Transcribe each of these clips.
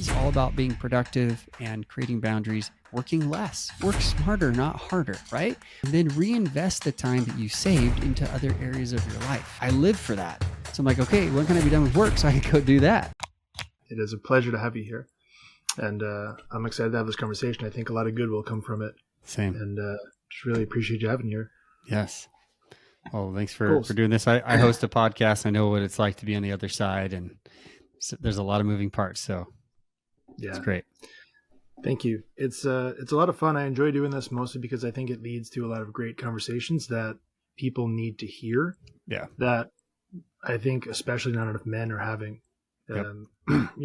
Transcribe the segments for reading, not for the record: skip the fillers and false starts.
is all about being productive and creating boundaries, working less, work smarter, not harder, right? And then reinvest the time that you saved into other areas of your life. I live for that. So I'm like, okay, when can I be done with work so I can go do that? It is a pleasure to have you here. And I'm excited to have this conversation. I think a lot of good will come from it. Same. And just really appreciate you having me here. Yes. Oh, thanks for doing this. I host a podcast. I know what it's like to be on the other side, and so there's a lot of moving parts. So yeah, it's great. Thank you. It's a lot of fun. I enjoy doing this mostly because I think it leads to a lot of great conversations that people need to hear. Yeah. That I think especially not enough men are having. Yep.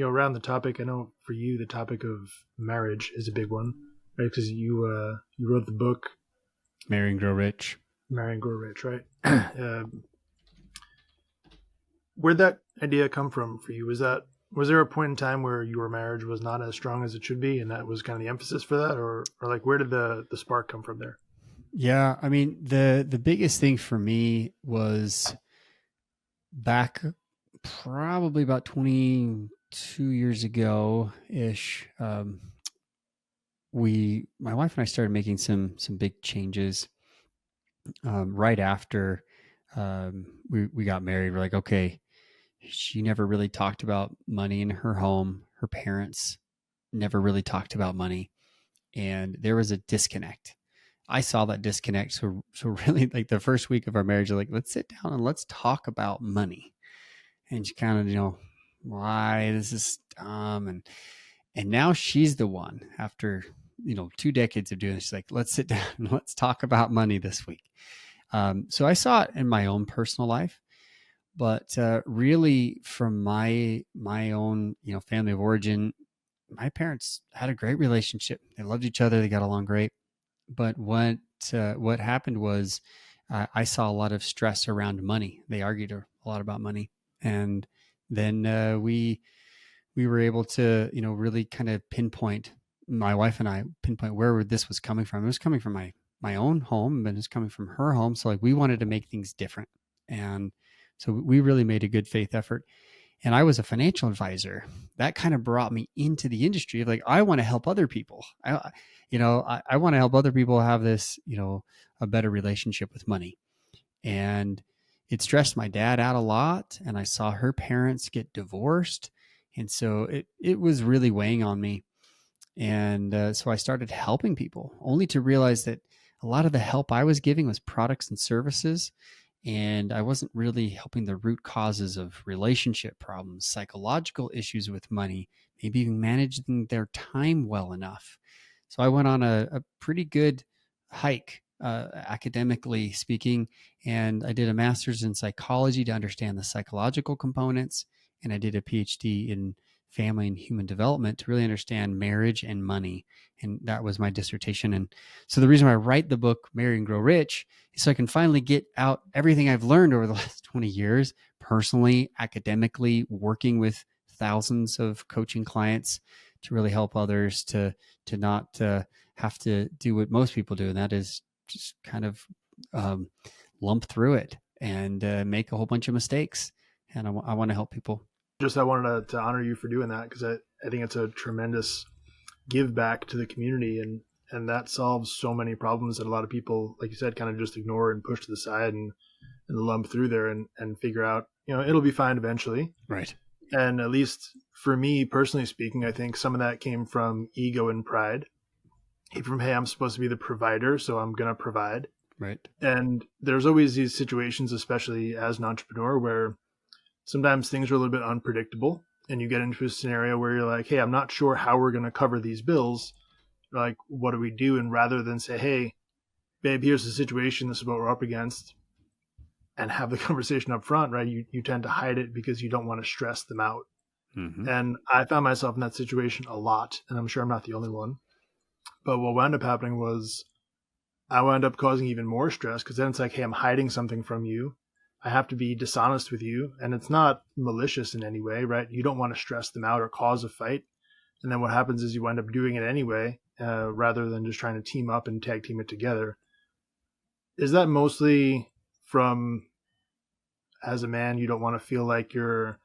Around the topic, I know for you, the topic of marriage is a big one, right? Because you wrote the book, Marry and Grow Rich. Marry and Grow Rich, right? Where'd that idea come from for you? Was there a point in time where your marriage was not as strong as it should be, and that was kind of the emphasis for that, or like where did the spark come from there? Yeah, I mean the biggest thing for me was back probably about 22 years ago ish. My wife and I started making some big changes right after we got married. We're like, okay, she never really talked about money in her home. Her parents never really talked about money, and there was a disconnect. I saw that disconnect. So really, like the first week of our marriage, like, let's sit down and let's talk about money. And she kind of, why this is dumb, and now she's the one after 2 decades of doing this. She's like, let's sit down and let's talk about money this week. So I saw it in my own personal life, but really from my own family of origin, my parents had a great relationship. They loved each other. They got along great. But what happened was I saw a lot of stress around money. They argued a lot about money, and then we were able to really kind of pinpoint, my wife and I pinpoint where this was coming from. It was coming from my own home, and it's coming from her home. So like we wanted to make things different, and so we really made a good faith effort. And I was a financial advisor. That kind of brought me into the industry of like, I want to help other people. I want to help other people have this, a better relationship with money. And it stressed my dad out a lot. And I saw her parents get divorced. And so it was really weighing on me. And so I started helping people, only to realize that a lot of the help I was giving was products and services. And I wasn't really helping the root causes of relationship problems, psychological issues with money, maybe even managing their time well enough. So I went on a pretty good hike, academically speaking, and I did a master's in psychology to understand the psychological components, and I did a PhD in family and human development to really understand marriage and money. And that was my dissertation. And so the reason why I write the book, Marry and Grow Rich, is so I can finally get out everything I've learned over the last 20 years, personally, academically, working with thousands of coaching clients to really help others to not have to do what most people do. And that is just kind of lump through it and make a whole bunch of mistakes. And I want to help people. I wanted to honor you for doing that, because I think it's a tremendous give back to the community, and that solves so many problems that a lot of people, like you said, kind of just ignore and push to the side and lump through there and figure out, it'll be fine eventually. Right. And at least for me, personally speaking, I think some of that came from ego and pride. From, hey, I'm supposed to be the provider, so I'm going to provide. Right. And there's always these situations, especially as an entrepreneur, where sometimes things are a little bit unpredictable, and you get into a scenario where you're like, hey, I'm not sure how we're going to cover these bills. Like, what do we do? And rather than say, hey, babe, here's the situation, this is what we're up against, and have the conversation up front, right? You tend to hide it because you don't want to stress them out. Mm-hmm. And I found myself in that situation a lot, and I'm sure I'm not the only one. But what wound up happening was I wound up causing even more stress, because then it's like, hey, I'm hiding something from you. I have to be dishonest with you, and it's not malicious in any way, right? You don't want to stress them out or cause a fight. And then what happens is you wind up doing it anyway, rather than just trying to team up and tag team it together. Is that mostly from, as a man, you don't want to feel like you're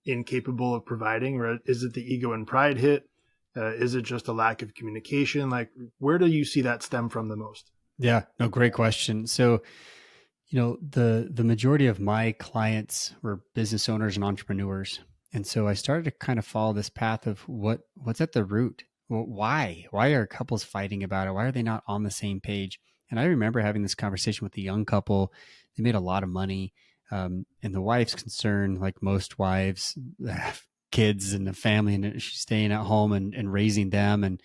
incapable of providing, or is it the ego and pride hit? Is it just a lack of communication? Like, where do you see that stem from the most? Yeah, no, great question. So, the majority of my clients were business owners and entrepreneurs. And so I started to kind of follow this path of what's at the root. Well, why are couples fighting about it? Why are they not on the same page? And I remember having this conversation with a young couple. They made a lot of money. And the wife's concerned, like most wives, have kids and the family, and she's staying at home and raising them and,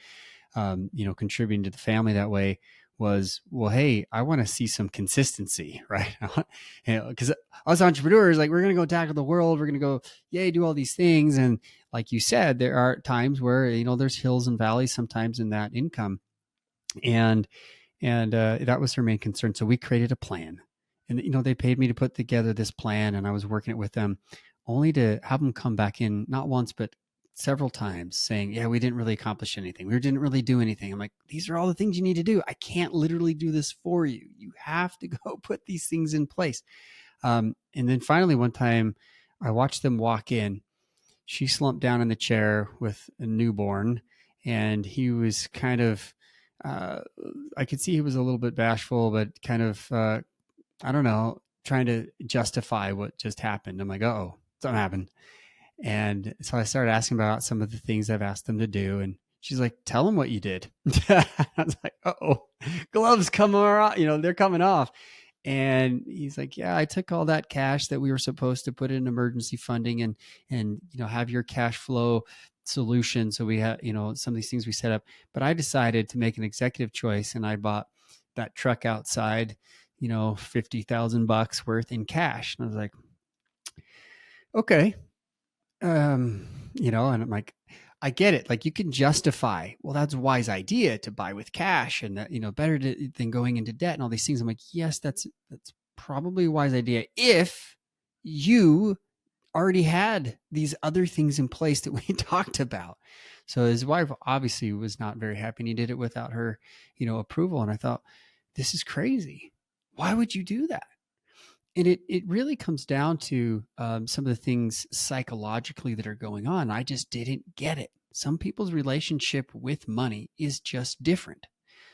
contributing to the family that way was, well, hey, I want to see some consistency, right? Because us entrepreneurs, like, we're going to go tackle the world. We're going to go, yay, do all these things. And like you said, there are times where, there's hills and valleys sometimes in that income. And that was her main concern. So we created a plan, and they paid me to put together this plan, and I was working it with them, only to have them come back in not once but several times saying, yeah, we didn't really accomplish anything, we didn't really do anything. I'm like, these are all the things you need to do. I can't literally do this for you. You have to go put these things in place. And then finally one time I watched them walk in. She slumped down in the chair with a newborn, and he was kind of, I could see he was a little bit bashful, but kind of, I don't know, trying to justify what just happened. I'm like, oh, something happened. And so I started asking about some of the things I've asked them to do. And she's like, tell them what you did. I was like, oh, gloves come off, they're coming off. And he's like, yeah, I took all that cash that we were supposed to put in emergency funding and have your cash flow solution. So we have, some of these things we set up, but I decided to make an executive choice, and I bought that truck outside, $50,000 worth in cash. And I was like, okay. And I'm like, I get it. Like, you can justify, well, that's a wise idea to buy with cash, and that, better than going into debt and all these things. I'm like, yes, that's probably a wise idea if you already had these other things in place that we talked about. So his wife obviously was not very happy, and he did it without her, approval. And I thought, this is crazy. Why would you do that? And it really comes down to some of the things psychologically that are going on. I just didn't get it. Some people's relationship with money is just different.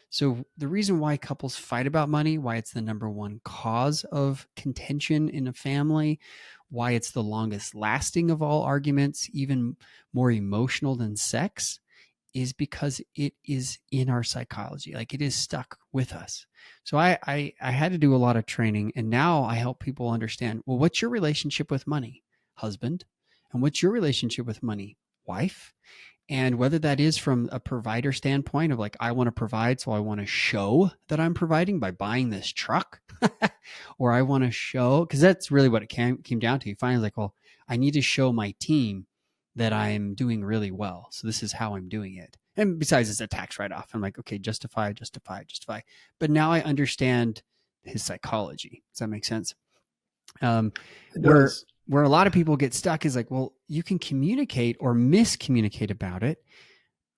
So the reason why couples fight about money, why it's the number one cause of contention in a family, why it's the longest lasting of all arguments, even more emotional than sex, is because it is in our psychology. Like, it is stuck with us. So I had to do a lot of training, and now I help people understand, well, what's your relationship with money, husband? And what's your relationship with money, wife? And whether that is from a provider standpoint of like, I want to provide, so I want to show that I'm providing by buying this truck, or I want to show, because that's really what it came down to. You find like, well, I need to show my team that I'm doing really well. So this is how I'm doing it. And besides, it's a tax write-off. I'm like, okay, justify. But now I understand his psychology. Does that make sense? It Where does. where a lot of people get stuck is like, well, you can communicate or miscommunicate about it,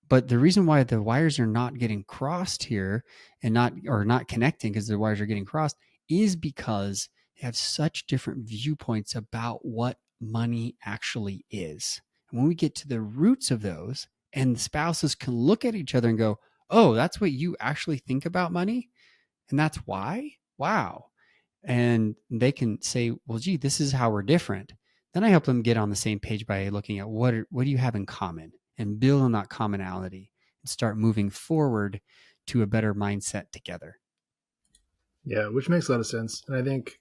but the reason why the wires are not getting crossed here and not connecting because the wires are getting crossed is because they have such different viewpoints about what money actually is. And when we get to the roots of those, and the spouses can look at each other and go, oh, that's what you actually think about money, and that's why? Wow. And they can say, well, gee, this is how we're different. Then I help them get on the same page by looking at what do you have in common, and build on that commonality and start moving forward to a better mindset together. Yeah, which makes a lot of sense. And I think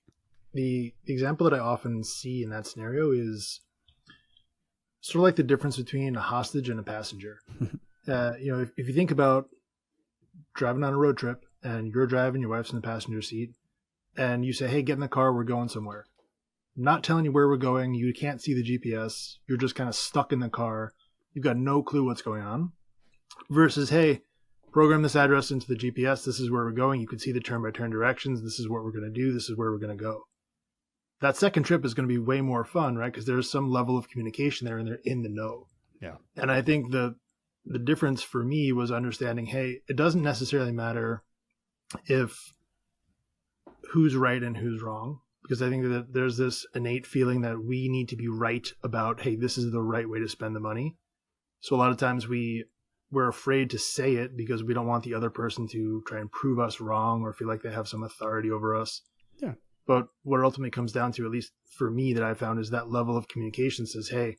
the example that I often see in that scenario is sort of like the difference between a hostage and a passenger. If you think about driving on a road trip and you're driving, your wife's in the passenger seat, and you say, hey, get in the car, we're going somewhere. I'm not telling you where we're going. You can't see the GPS. You're just kind of stuck in the car. You've got no clue what's going on. Versus, hey, program this address into the GPS. This is where we're going. You can see the turn-by-turn directions. This is what we're going to do. This is where we're going to go. That second trip is going to be way more fun, right? Because there's some level of communication there, and they're in the know. Yeah. And I think the difference for me was understanding, hey, it doesn't necessarily matter if who's right and who's wrong, because I think that there's this innate feeling that we need to be right about, hey, this is the right way to spend the money. So a lot of times we're afraid to say it because we don't want the other person to try and prove us wrong or feel like they have some authority over us. Yeah. But what it ultimately comes down to, at least for me, that I found, is that level of communication says, hey,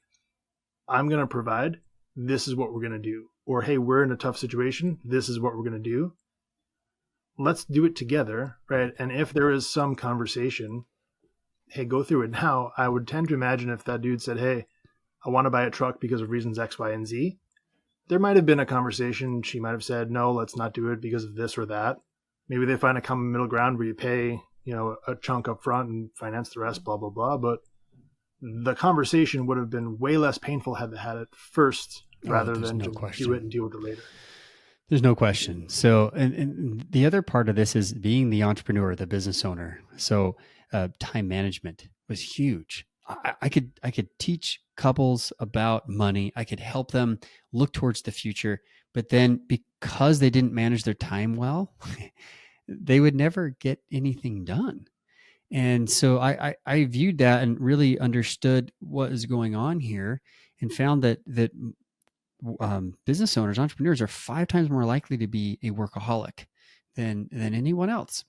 I'm going to provide. This is what we're going to do. Or, hey, we're in a tough situation. This is what we're going to do. Let's do it together, right? And if there is some conversation, hey, go through it. Now, I would tend to imagine if that dude said, hey, I want to buy a truck because of reasons X, Y, and Z, there might have been a conversation. She might have said, no, let's not do it because of this or that. Maybe they find a common middle ground where you pay, a chunk up front and finance the rest, blah, blah, blah. But the conversation would have been way less painful had they had it first rather There's than no just question. do it and deal with it later. There's no question. So, and the other part of this is being the entrepreneur, the business owner. So, time management was huge. I could teach couples about money. I could help them look towards the future. But then, because they didn't manage their time well, they would never get anything done. And so, I viewed that and really understood what is going on here, and found that business owners, entrepreneurs are 5 times more likely to be a workaholic than anyone else.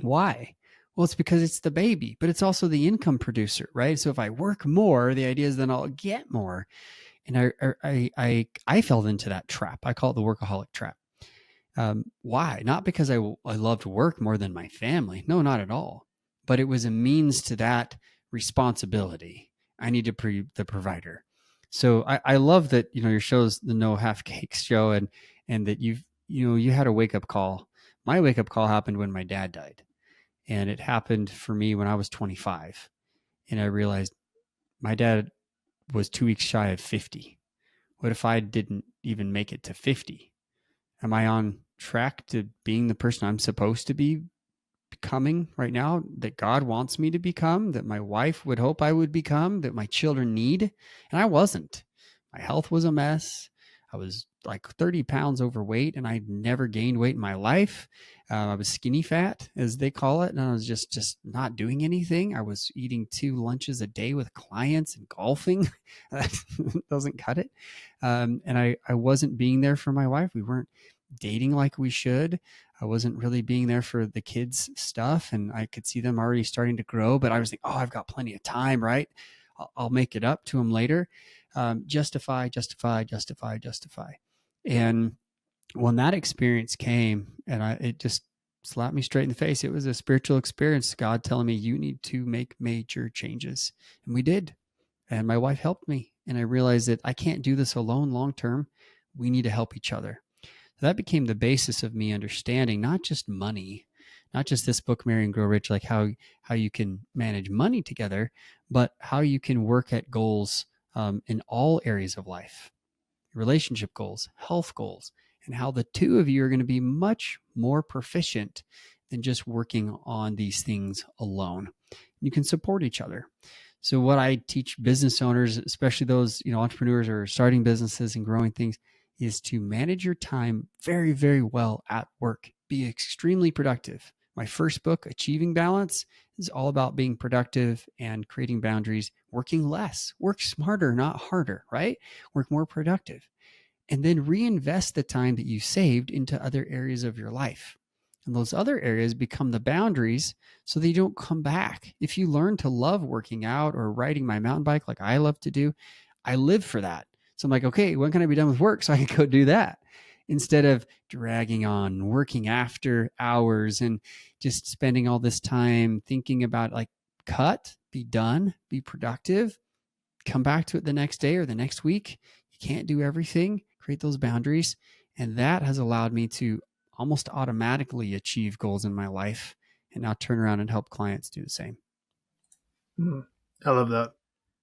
Why? Well, it's because it's the baby, but it's also the income producer, right? So if I work more, the idea is then I'll get more. And I fell into that trap. I call it the workaholic trap. Why? Not because I loved work more than my family. No, not at all. But it was a means to that responsibility. I need to be the provider. So I love that, your show's the No Half Cakes show, and that you had a wake up call. My wake up call happened when my dad died, and it happened for me when I was 25, and I realized my dad was 2 weeks shy of 50. What if I didn't even make it to 50? Am I on track to being the person I'm supposed to be becoming right now, that God wants me to become, that my wife would hope I would become, that my children need? And I wasn't. My health was a mess. I was like 30 pounds overweight, and I'd never gained weight in my life. I was skinny fat, as they call it, and I was just not doing anything. I was eating 2 lunches a day with clients and golfing. That doesn't cut it. And I wasn't being there for my wife. We weren't dating like we should. I wasn't really being there for the kids' stuff, and I could see them already starting to grow, but I was like, oh, I've got plenty of time, right? I'll make it up to them later. Justify. And when that experience came, and it just slapped me straight in the face, it was a spiritual experience. God telling me, you need to make major changes. And we did. And my wife helped me. And I realized that I can't do this alone long term. We need to help each other. That became the basis of me understanding not just money, not just this book, Marry and Grow Rich, like how you can manage money together, but how you can work at goals in all areas of life, relationship goals, health goals, and how the two of you are going to be much more proficient than just working on these things alone. You can support each other. So what I teach business owners, especially those, entrepreneurs or starting businesses and growing things, is to manage your time very, very well at work. Be extremely productive. My first book, Achieving Balance, is all about being productive and creating boundaries, working less, work smarter, not harder, right? Work more productive. And then reinvest the time that you saved into other areas of your life. And those other areas become the boundaries so they don't come back. If you learn to love working out or riding my mountain bike like I love to do, I live for that. So I'm like, okay, when can I be done with work so I can go do that? Instead of dragging on, working after hours and just spending all this time thinking about be done, be productive, come back to it the next day or the next week. You can't do everything, create those boundaries. And that has allowed me to almost automatically achieve goals in my life and now turn around and help clients do the same. I love that.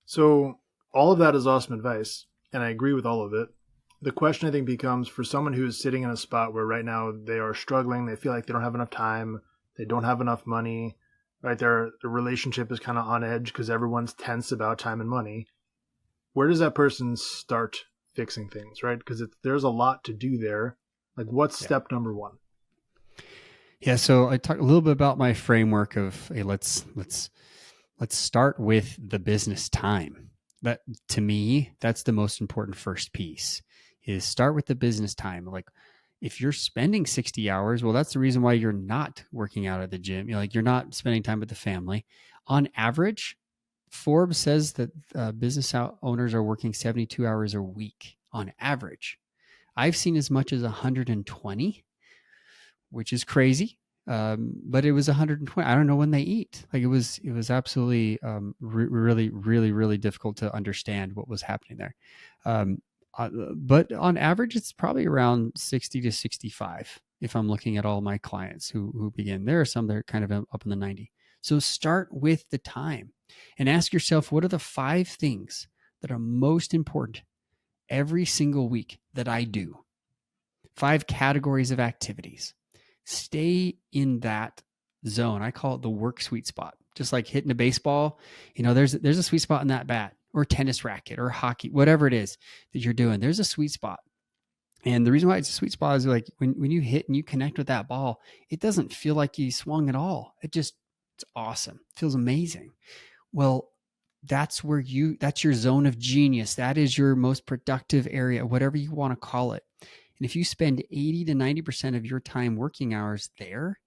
So all of that is awesome advice, and I agree with all of it. The question I think becomes, for someone who is sitting in a spot where right now they are struggling, they feel like they don't have enough time, they don't have enough money, right? Their relationship is kind of on edge because everyone's tense about time and money. Where does that person start fixing things, right? Because there's a lot to do there. Like, what's step number one? Yeah, so I talked a little bit about my framework of, hey, let's start with the business time. That, to me, that's the most important first piece, is start with the business time. Like, if you're spending 60 hours, well, that's the reason why you're not working out at the gym. You're not spending time with the family. On average, Forbes says that business owners are working 72 hours a week on average. I've seen as much as 120, which is crazy. But it was 120. I don't know when they eat. Like, it was absolutely really, really, really difficult to understand what was happening there. Um, but on average, it's probably around 60 to 65. If I'm looking at all my clients who begin, there are some that are kind of up in the 90. So start with the time and ask yourself, what are the 5 things that are most important every single week that I do? 5 categories of activities. Stay in that zone. I call it the work sweet spot. Just like hitting a baseball, there's a sweet spot in that bat or tennis racket or hockey, whatever it is that you're doing. There's a sweet spot. And the reason why it's a sweet spot is, like, when you hit and you connect with that ball, it doesn't feel like you swung at all. It's awesome. It feels amazing. Well, that's your zone of genius. That is your most productive area, whatever you want to call it. And if you spend 80 to 90% of your time working hours there,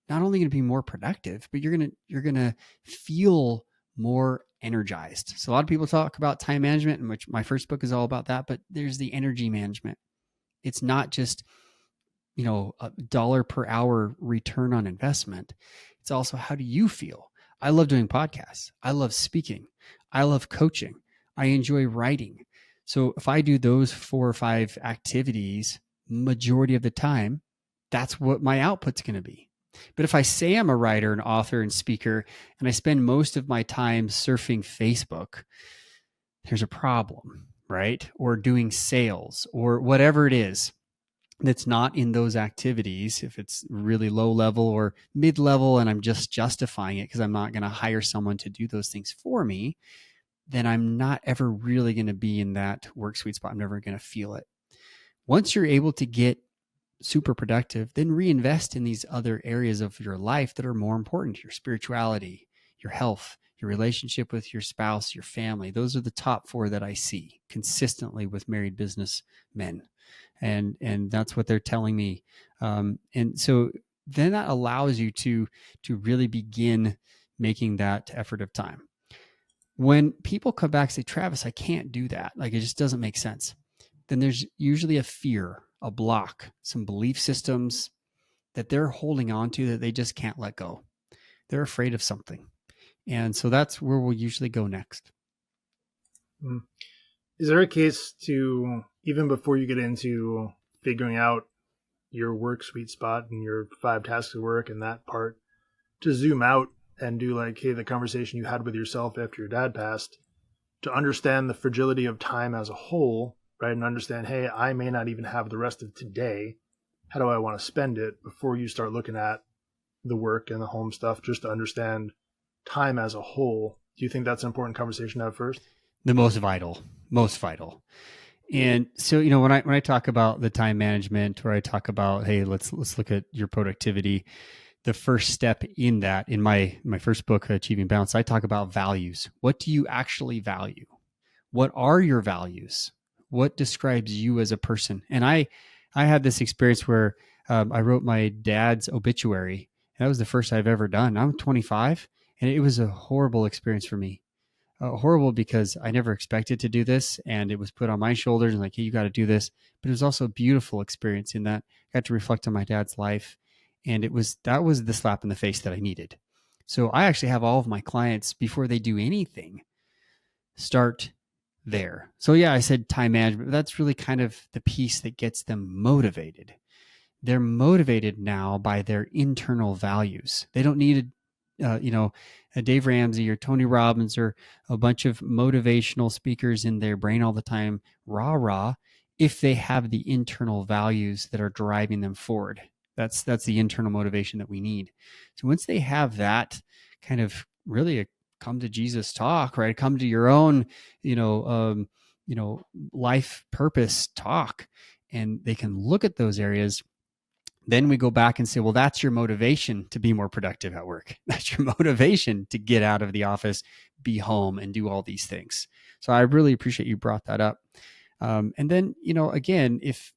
not only going to be more productive, but you're going to feel more energized. So a lot of people talk about time management, and which my first book is all about that, but there's the energy management. It's not just, a dollar per hour return on investment. It's also, how do you feel? I love doing podcasts. I love speaking. I love coaching. I enjoy writing. So if I do those 4 or 5 activities majority of the time, that's what my output's going to be. But if I say I'm a writer and author and speaker, and I spend most of my time surfing Facebook, there's a problem, right? Or doing sales or whatever it is that's not in those activities. If it's really low level or mid level and I'm just justifying it because I'm not going to hire someone to do those things for me, then I'm not ever really going to be in that work sweet spot. I'm never going to feel it. Once you're able to get super productive, then reinvest in these other areas of your life that are more important: your spirituality, your health, your relationship with your spouse, your family. Those are the top 4 that I see consistently with married businessmen. And that's what they're telling me. And so then that allows you to really begin making that effort of time. When people come back and say, Travis, I can't do that, like, it just doesn't make sense, then there's usually a fear, a block, some belief systems that they're holding on to that they just can't let go. They're afraid of something. And so that's where we'll usually go next. Is there a case to, even before you get into figuring out your work sweet spot and your 5 tasks of work and that part, to zoom out and do, like, hey, the conversation you had with yourself after your dad passed, to understand the fragility of time as a whole, right? And understand, hey, I may not even have the rest of today. How do I want to spend it, before you start looking at the work and the home stuff, just to understand time as a whole? Do you think that's an important conversation to have first? The most vital. And so, when I talk about the time management, or I talk about, hey, let's look at your productivity, the first step in that, in my first book, Achieving Balance, I talk about values. What do you actually value? What are your values? What describes you as a person? And I had this experience where I wrote my dad's obituary. That was the first I've ever done. I'm 25, and it was a horrible experience for me. Horrible because I never expected to do this, and it was put on my shoulders and, like, hey, you got to do this. But it was also a beautiful experience in that I got to reflect on my dad's life, and that was the slap in the face that I needed. So I actually have all of my clients, before they do anything, start there. So yeah, I said time management, but that's really kind of the piece that gets them motivated. They're motivated now by their internal values. They don't need a Dave Ramsey or Tony Robbins or a bunch of motivational speakers in their brain all the time, rah, if they have the internal values that are driving them forward. That's the internal motivation that we need. So once they have that kind of really a come to Jesus talk, right? Come to your own, life purpose talk, and they can look at those areas, Then we go back and say, well, that's your motivation to be more productive at work. That's your motivation to get out of the office, be home, and do all these things. So I really appreciate you brought that up. And then, again, if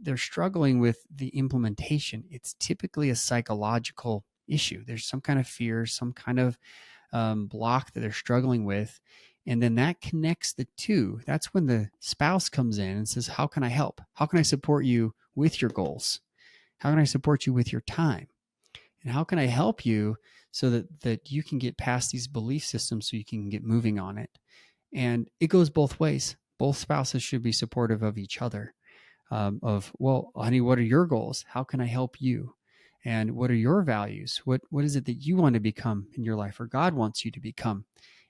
they're struggling with the implementation, it's typically a psychological issue. There's some kind of fear, some kind of block that they're struggling with. And then that connects the two. That's when the spouse comes in and says, how can I help? How can I support you with your goals? How can I support you with your time? And how can I help you so that you can get past these belief systems so you can get moving on it? And it goes both ways. Both spouses should be supportive of each other. Well, honey, what are your goals? How can I help you? And what are your values? What is it that you want to become in your life, or God wants you to become?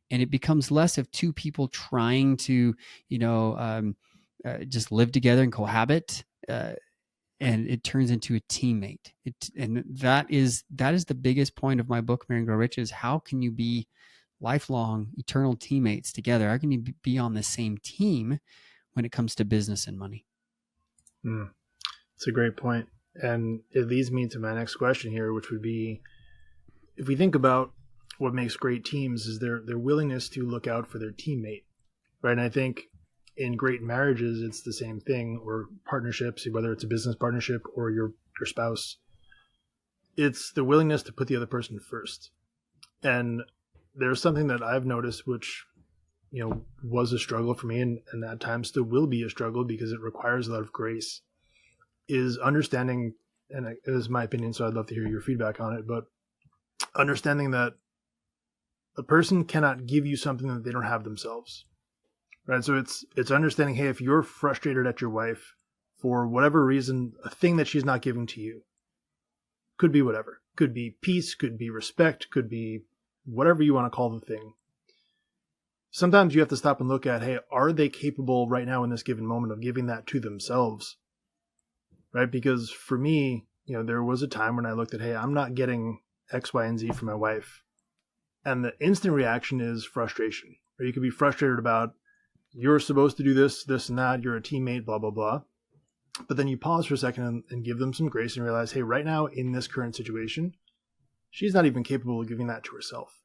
And it becomes less of two people trying to, just live together and cohabit. And it turns into a teammate. And that is the biggest point of my book, Marry and Grow Rich, is how can you be lifelong, eternal teammates together? How can you be on the same team when it comes to business and money? It's a great point. And it leads me to my next question here, which would be, if we think about what makes great teams, is their willingness to look out for their teammate, right? And I think in great marriages, it's the same thing, or partnerships, whether it's a business partnership or your spouse. It's the willingness to put the other person first. And there's something that I've noticed, which was a struggle for me, and at times still will be a struggle because it requires a lot of grace, is understanding, and it is my opinion, so I'd love to hear your feedback on it, but understanding that a person cannot give you something that they don't have themselves, right? So it's understanding, hey, if you're frustrated at your wife for whatever reason, a thing that she's not giving to you, could be whatever, could be peace, could be respect, could be whatever you want to call the thing. Sometimes you have to stop and look at, hey, are they capable right now in this given moment of giving that to themselves? Right? Because for me, there was a time when I looked at, hey, I'm not getting X, Y, and Z from my wife. And the instant reaction is frustration. Or you could be frustrated about, you're supposed to do this, this, and that. You're a teammate, blah, blah, blah. But then you pause for a second and give them some grace and realize, hey, right now in this current situation, she's not even capable of giving that to herself.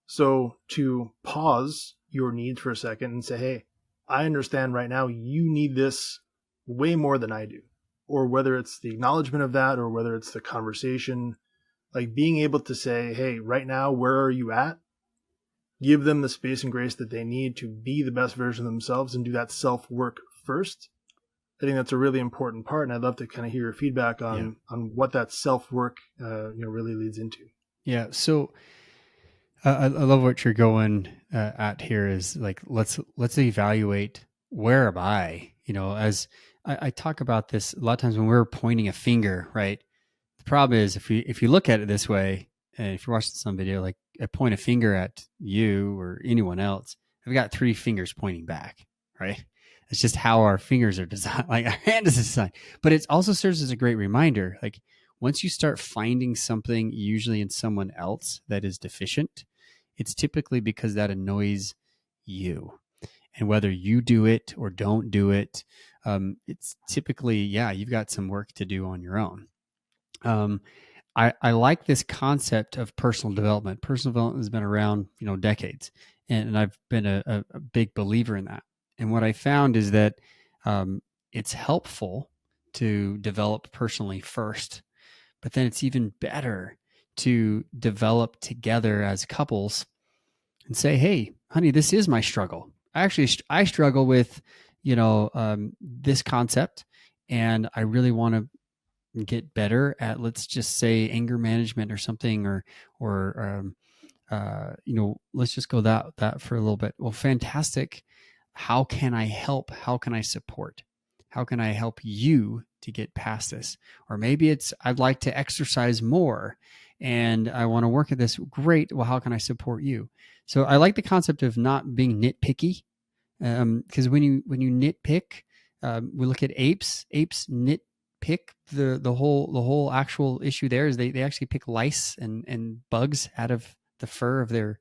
So to pause your needs for a second and say, hey, I understand right now you need this way more than I do. Or whether it's the acknowledgement of that, or whether it's the conversation, like being able to say, hey, right now, where are you at? Give them the space and grace that they need to be the best version of themselves and do that self-work first. I think that's a really important part. And I'd love to kind of hear your feedback on what that self-work really leads into. Yeah. So I love what you're going at here is like, let's evaluate, where am I, as I talk about this a lot of times when we're pointing a finger, right? The problem is if you look at it this way, and if you're watching some video, like I point a finger at you or anyone else, I've got three fingers pointing back, right? It's just how our fingers are designed, like our hand is designed. But it also serves as a great reminder. Like once you start finding something, usually in someone else, that is deficient, it's typically because that annoys you. And whether you do it or don't do it, it's typically, you've got some work to do on your own. I like this concept of personal development. Personal development has been around, decades, and I've been a big believer in that. And what I found is that it's helpful to develop personally first, but then it's even better to develop together as couples and say, hey, honey, this is my struggle. I struggle with, this concept, and I really want to get better at, let's just say, anger management or something, or let's just go that for a little bit. Well, fantastic. How can I help? How can I support? How can I help you to get past this? Or maybe it's, I'd like to exercise more and I want to work at this. Great. Well, how can I support you? So I like the concept of not being nitpicky, because when you nitpick, we look at apes. Apes nitpick the whole actual issue. There is they actually pick lice and bugs out of the fur of their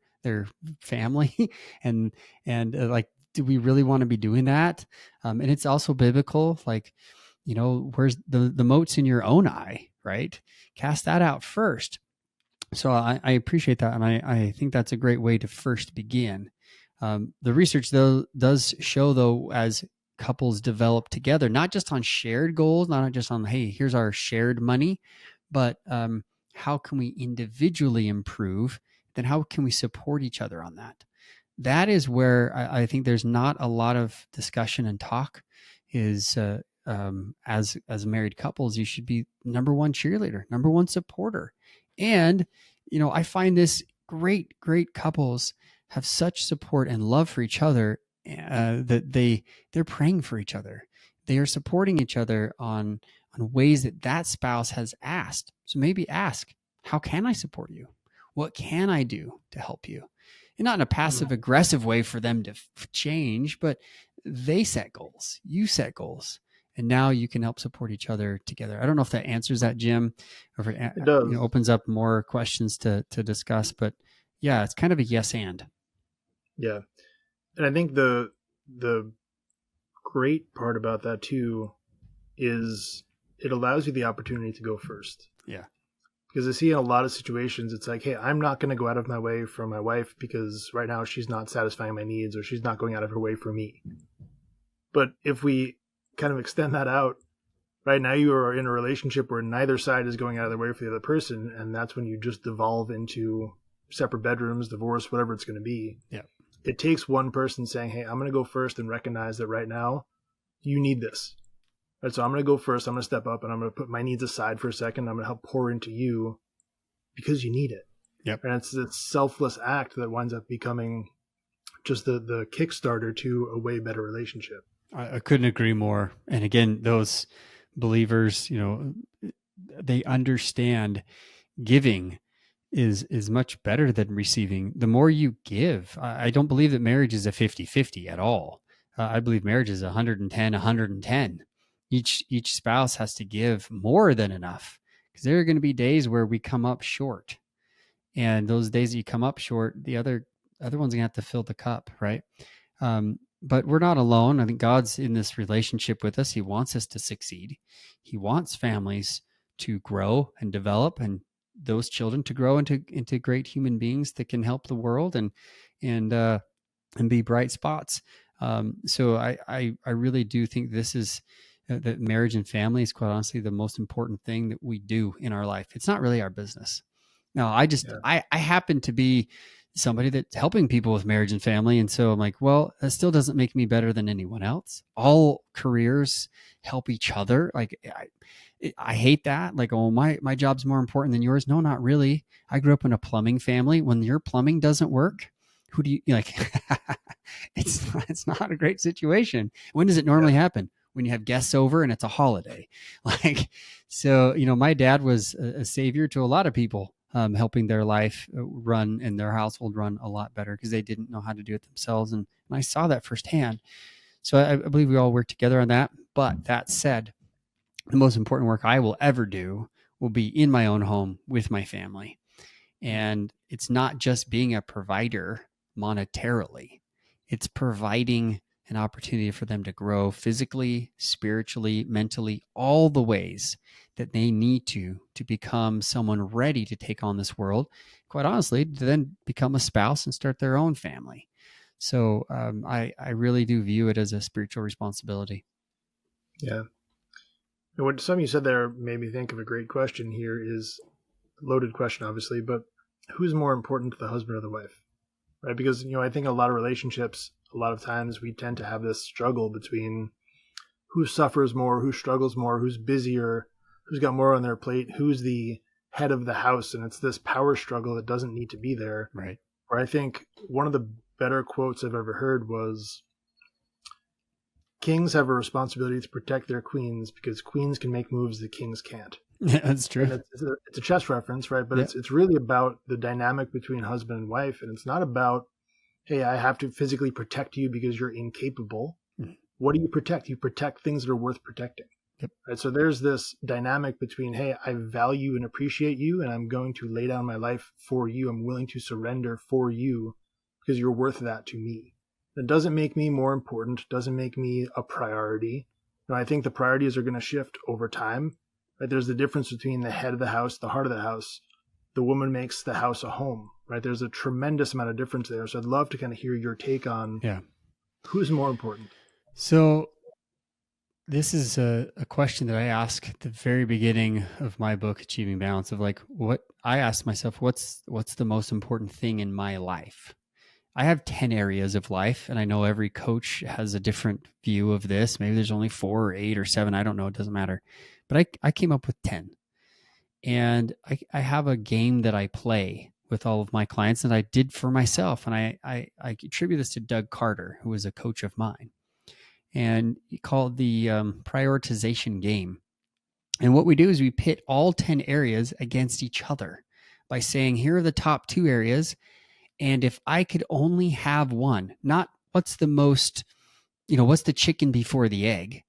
family, and like, do we really want to be doing that? And it's also biblical. Like, where's the motes in your own eye, right? Cast that out first. So I appreciate that, and I think that's a great way to first begin. The research though does show, though, as couples develop together, not just on shared goals, not just on, hey, here's our shared money, but how can we individually improve? Then how can we support each other on that? That is where I think there's not a lot of discussion and talk. Is as married couples, you should be number one cheerleader, number one supporter, and I find this great couples have such support and love for each other, that they're praying for each other. They are supporting each other on ways that spouse has asked. So maybe ask, how can I support you? What can I do to help you? And not in a passive aggressive way for them to change, but they set goals, you set goals, and now you can help support each other together. I don't know if that answers that, Jim, or if it It does. opens up more questions to discuss, but yeah, it's kind of a yes and. Yeah. And I think the great part about that too is it allows you the opportunity to go first. Yeah. Because I see in a lot of situations, it's like, hey, I'm not going to go out of my way for my wife because right now she's not satisfying my needs or she's not going out of her way for me. But if we kind of extend that out, right now you are in a relationship where neither side is going out of their way for the other person. And that's when you just devolve into separate bedrooms, divorce, whatever it's going to be. Yeah. It takes one person saying, hey, I'm going to go first and recognize that right now you need this. Right, so I'm going to go first. I'm going to step up and I'm going to put my needs aside for a second. I'm going to help pour into you because you need it. Yep. And it's this selfless act that winds up becoming just the Kickstarter to a way better relationship. I couldn't agree more. And again, those believers, they understand giving is much better than receiving. The more you give, I don't believe that marriage is a 50-50 at all. I believe marriage is 110. Each spouse has to give more than enough, because there are going to be days where we come up short, and those days that you come up short, the other one's gonna have to fill the cup, right? But we're not alone. I think God's in this relationship with us. He wants us to succeed. He wants families to grow and develop, and those children to grow into great human beings that can help the world and be bright spots. So I really do think this is that marriage and family is, quite honestly, the most important thing that we do in our life. It's not really our business. No, Yeah. I happen to be somebody that's helping people with marriage and family. And so I'm like, well, that still doesn't make me better than anyone else. All careers help each other. Like, I hate that. Like, oh, my job's more important than yours. No, not really. I grew up in a plumbing family. When your plumbing doesn't work, who do you like? It's not a great situation. When does it Yeah. normally happen? When you have guests over and it's a holiday. Like, so, my dad was a savior to a lot of people, helping their life run and their household run a lot better because they didn't know how to do it themselves. And I saw that firsthand. So I believe we all work together on that. But that said, the most important work I will ever do will be in my own home with my family. And it's not just being a provider monetarily, it's providing an opportunity for them to grow physically, spiritually, mentally, all the ways that they need to become someone ready to take on this world, quite honestly, to then become a spouse and start their own family. So I really do view it as a spiritual responsibility. Yeah. And what some you said there made me think of a great question here is a loaded question, obviously, but who's more important to the husband or the wife? Right? Because, I think in a lot of relationships, a lot of times we tend to have this struggle between who suffers more, who struggles more, who's busier, who's got more on their plate, who's the head of the house. And it's this power struggle that doesn't need to be there. Right. Where I think one of the better quotes I've ever heard was, kings have a responsibility to protect their queens because queens can make moves that kings can't. Yeah, that's true. And it's a chess reference, right? But Yeah. it's really about the dynamic between husband and wife. And it's not about, hey, I have to physically protect you because you're incapable. Mm. What do you protect? You protect things that are worth protecting. Yep. Right? So there's this dynamic between, hey, I value and appreciate you, and I'm going to lay down my life for you. I'm willing to surrender for you because you're worth that to me. It doesn't make me more important, doesn't make me a priority. Now, I think the priorities are going to shift over time. Right? There's the difference between the head of the house, the heart of the house. The woman makes the house a home. Right? There's a tremendous amount of difference there. So I'd love to kind of hear your take on Yeah. who's more important. So this is a question that I ask at the very beginning of my book, Achieving Balance, of like what I ask myself, what's the most important thing in my life? I have 10 areas of life, and I know every coach has a different view of this. Maybe there's only 4 or 8 or 7. I don't know. It doesn't matter. But I came up with 10. And I have a game that I play with all of my clients, and I did for myself. And I attribute this to Doug Carter, who was a coach of mine. And he called the prioritization game. And what we do is we pit all 10 areas against each other by saying, here are the top 2 areas. And if I could only have one, not what's the most, what's the chicken before the egg?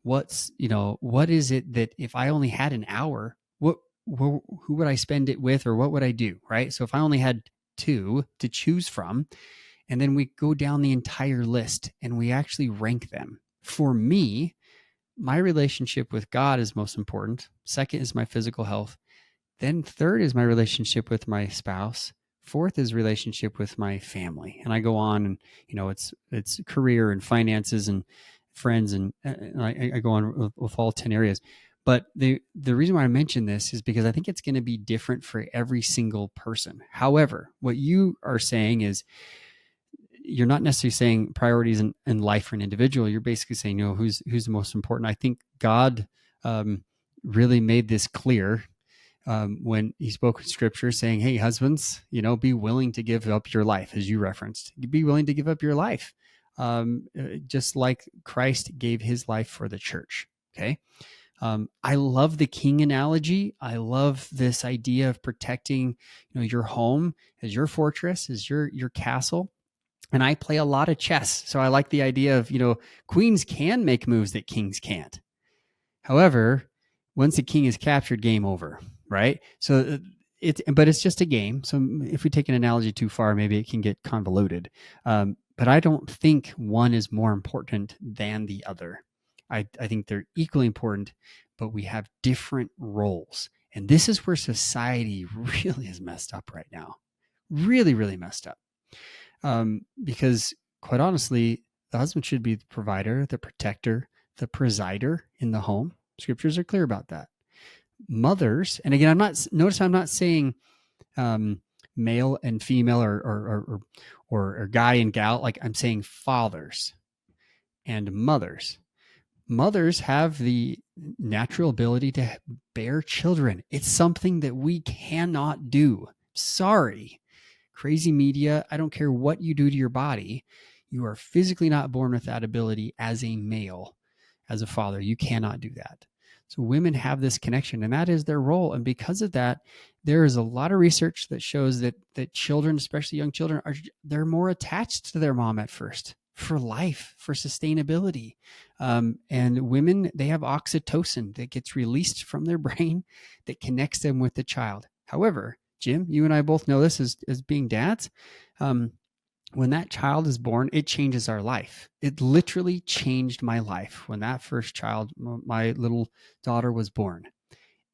What is it that if I only had an hour, who would I spend it with, or what would I do? Right. So if I only had 2 to choose from, and then we go down the entire list and we actually rank them. For me, my relationship with God is most important. Second is my physical health. Then third is my relationship with my spouse. Fourth is relationship with my family. And I go on, and it's career and finances and friends, and I go on with all 10 areas. But the reason why I mention this is because I think it's going to be different for every single person. However, what you are saying is, you're not necessarily saying priorities in life for an individual. You're basically saying, who's the most important. I think God really made this clear when he spoke in scripture, saying, hey, husbands, be willing to give up your life, as you referenced. Be willing to give up your life, just like Christ gave his life for the church. Okay. I love the king analogy. I love this idea of protecting, your home as your fortress, as your castle. And I play a lot of chess. So I like the idea of, queens can make moves that kings can't. However, once the king is captured, game over, right? So but it's just a game. So if we take an analogy too far, maybe it can get convoluted. But I don't think one is more important than the other. I think they're equally important, but we have different roles. And this is where society really is messed up right now. Really, really messed up. Because quite honestly, the husband should be the provider, the protector, the presider in the home. Scriptures are clear about that. Mothers, and again, I'm not saying male and female, or guy and gal. Like, I'm saying fathers and mothers. Mothers have the natural ability to bear children. It's something that we cannot do. Sorry, crazy media. I don't care what you do to your body. You are physically not born with that ability as a male, as a father. You cannot do that. So women have this connection, and that is their role. And because of that, there is a lot of research that shows that children, especially young children, they're more attached to their mom at first, for life, for sustainability. And women, they have oxytocin that gets released from their brain that connects them with the child. However, Jim, you and I both know this as being dads. When that child is born, it changes our life. It literally changed my life when that first child, my little daughter, was born.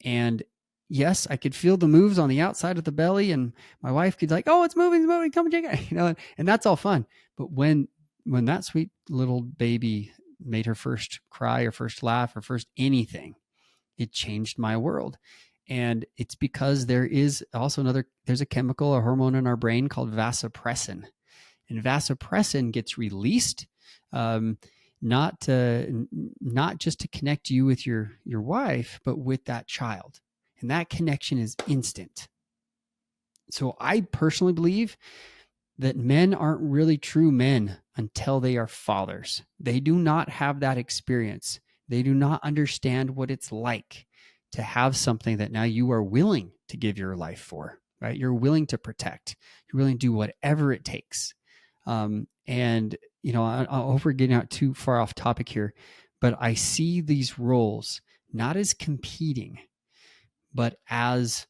And yes, I could feel the moves on the outside of the belly, and my wife could like, oh, it's moving, come check it, and that's all fun. But when that sweet little baby made her first cry or first laugh or first anything, it changed my world. And it's because there's a chemical, a hormone in our brain called vasopressin. And vasopressin gets released, not just to connect you with your wife, but with that child. And that connection is instant. So I personally believe that men aren't really true men until they are fathers. They do not have that experience. They do not understand what it's like to have something that now you are willing to give your life for, right? You're willing to protect. You're willing to do whatever it takes. And, I hope we're getting out too far off topic here, but I see these roles not as competing, but as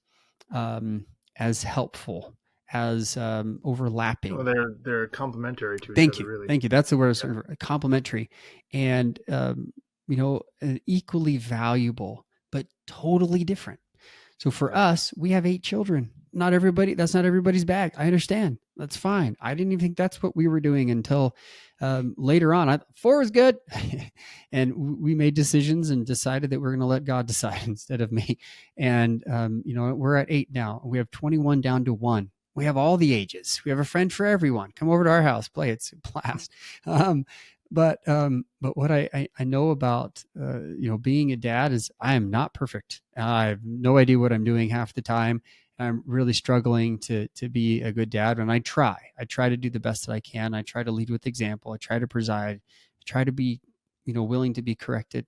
helpful, as overlapping. They're complementary to each Thank other, you. really. Thank you. That's the word, Yeah. sort of complementary. And equally valuable, but totally different. So for Yeah. us, we have 8 children. That's not everybody's bag. I understand. That's fine. I didn't even think that's what we were doing until later on. 4 is good. And we made decisions and decided that we're going to let God decide instead of me. And, we're at 8 now. We have 21 down to 1. We have all the ages. We have a friend for everyone. Come over to our house, play. It's a blast. But what I know about being a dad is I am not perfect. I have no idea what I'm doing half the time. I'm really struggling to be a good dad, and I try to do the best that I can. I try to lead with example. I try to preside. I try to be willing to be corrected.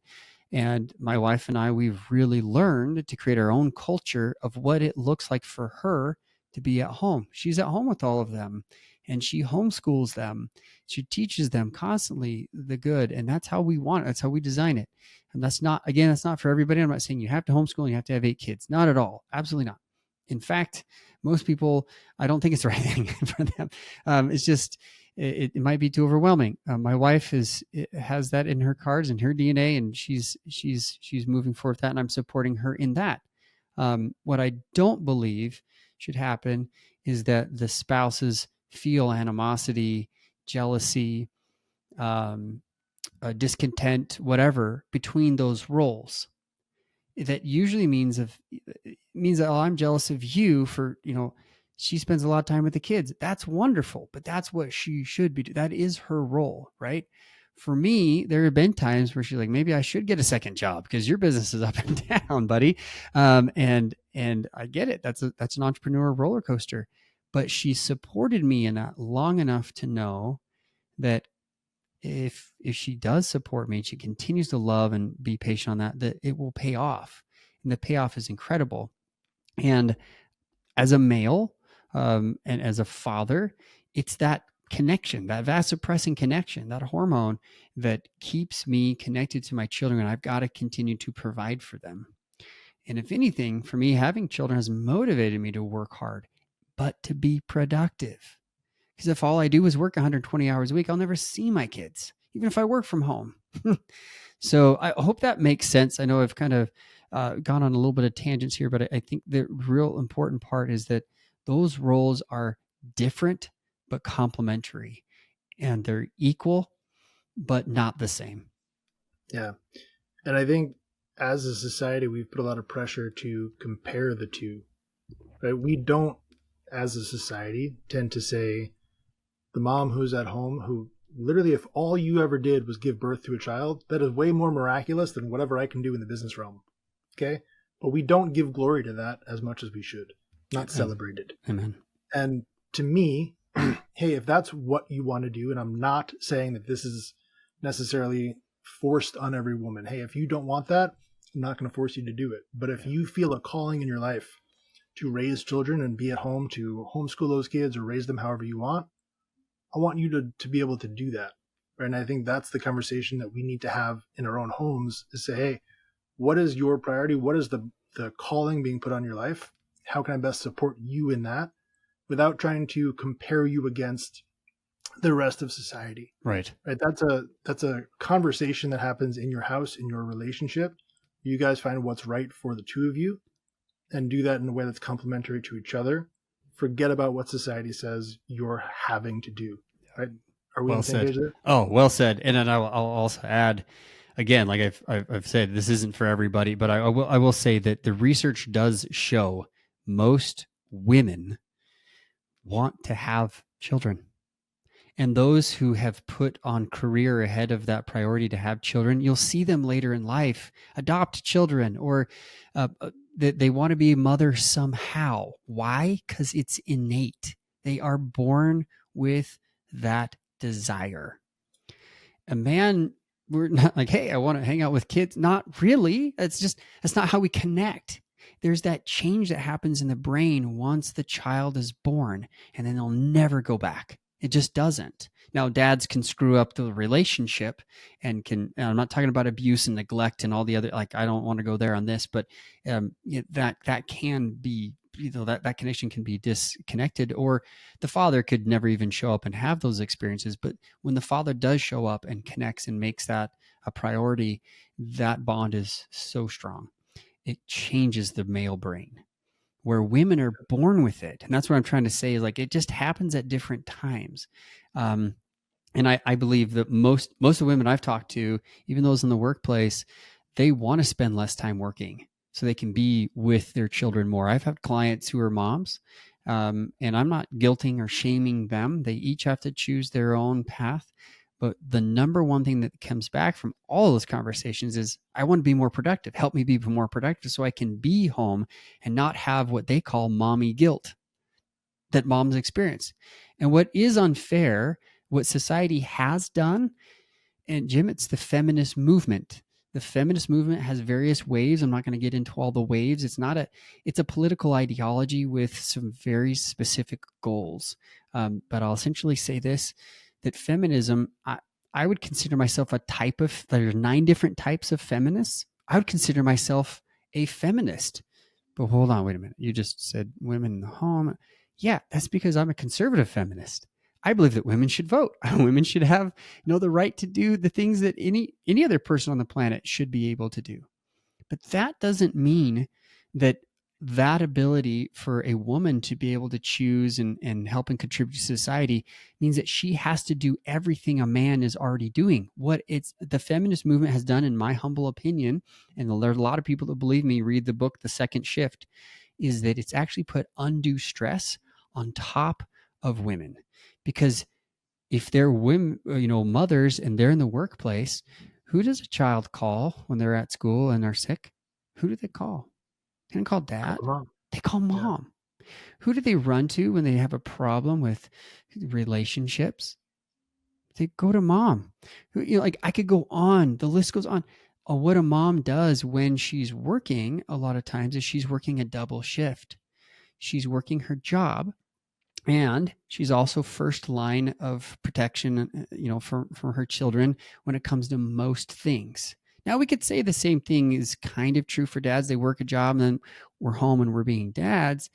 And my wife and I, we've really learned to create our own culture of what it looks like for her to be at home. She's at home with all of them, and she homeschools them. She teaches them constantly the good, and that's how we want it. That's how we design it. And that's not for everybody. I'm not saying you have to homeschool and you have to have 8 kids. Not at all. Absolutely not. In fact, most people, I don't think it's the right thing for them. It's just, it might be too overwhelming. My wife has that in her cards and her DNA, and she's moving forward with that, and I'm supporting her in that. What I don't believe should happen is that the spouses feel animosity, jealousy, um, discontent, whatever, between those roles. That usually means that, oh, I'm jealous of you for, she spends a lot of time with the kids. That's wonderful, but that's what she should be. That is her role, right? For me, there have been times where she's like, maybe I should get a second job because your business is up and down, buddy. And I get it. That's an entrepreneur roller coaster. But she supported me in that long enough to know that if she does support me, she continues to love and be patient on that it will pay off. And the payoff is incredible. And as a male, and as a father, it's that connection, that vasopressin connection, that hormone that keeps me connected to my children. And I've got to continue to provide for them. And if anything, for me, having children has motivated me to work hard, but to be productive. Because if all I do is work 120 hours a week, I'll never see my kids, even if I work from home. So I hope that makes sense. I know I've kind of gone on a little bit of tangents here, but I think the real important part is that those roles are different but complementary, and they're equal but not the same. Yeah. And I think as a society, we've put a lot of pressure to compare the two. Right? We don't, as a society, tend to say the mom who's at home, who literally, if all you ever did was give birth to a child, that is way more miraculous than whatever I can do in the business realm. Okay? But we don't give glory to that as much as we should, not celebrate it. Amen. And to me, hey, if that's what you want to do, and I'm not saying that this is necessarily forced on every woman. Hey, if you don't want that, I'm not going to force you to do it. But if you feel a calling in your life to raise children and be at home to homeschool those kids or raise them however you want, I want you to be able to do that. Right? And I think that's the conversation that we need to have in our own homes is say, hey, what is your priority? What is the calling being put on your life? How can I best support you in that without trying to compare you against the rest of society? Right. Right. That's a conversation that happens in your house, in your relationship. You guys find what's right for the two of you and do that in a way that's complementary to each other. Forget about what society says you're having to do. Right? Are we on Well the same said. page there? Oh, well said. And then I'll also add, again, like I've said, this isn't for everybody, but I will say that the research does show most women want to have children. And those who have put on career ahead of that priority to have children, you'll see them later in life adopt children, or they want to be a mother somehow. Why? Because it's innate. They are born with that desire. A man, we're not like, hey, I want to hang out with kids. Not really. That's not how we connect. There's that change that happens in the brain once the child is born, and then they'll never go back. It just doesn't. Now, dads can screw up the relationship and I'm not talking about abuse and neglect and all the other, like, I don't want to go there on this, but that can be, that connection can be disconnected, or the father could never even show up and have those experiences. But when the father does show up and connects and makes that a priority, that bond is so strong. It changes the male brain, where women are born with it. And that's what I'm trying to say is like it just happens at different times. Um, and I believe that most of the women I've talked to, even those in the workplace, they want to spend less time working so they can be with their children more. I've had clients who are moms, and I'm not guilting or shaming them. They each have to choose their own path. But the number one thing that comes back from all those conversations is, I want to be more productive. Help me be more productive so I can be home and not have what they call mommy guilt that moms experience. And what is unfair, what society has done, and Jim, it's the feminist movement. The feminist movement has various waves. I'm not going to get into all the waves. It's a political ideology with some very specific goals. But I'll essentially say this, that feminism, I would consider myself there's 9 different types of feminists. I would consider myself a feminist. But hold on, wait a minute. You just said women in the home. Yeah, that's because I'm a conservative feminist. I believe that women should vote. Women should have the right to do the things that any other person on the planet should be able to do. But that doesn't mean that that ability for a woman to be able to choose and help and contribute to society means that she has to do everything a man is already doing. What it's the feminist movement has done, in my humble opinion, and there's a lot of people that believe me, read the book The Second Shift, is that it's actually put undue stress on top of women. Because if they're women, mothers, and they're in the workplace, who does a child call when they're at school and are sick? Who do they call? They don't call Call dad. them mom. They call Yeah. mom. Who do they run to when they have a problem with relationships? They go to mom. Like I could go on. The list goes on. What a mom does when she's working a lot of times is she's working a double shift. She's working her job, and she's also first line of protection, for her children when it comes to most things. Now we could say the same thing is kind of true for dads. They work a job and then we're home and we're being dads,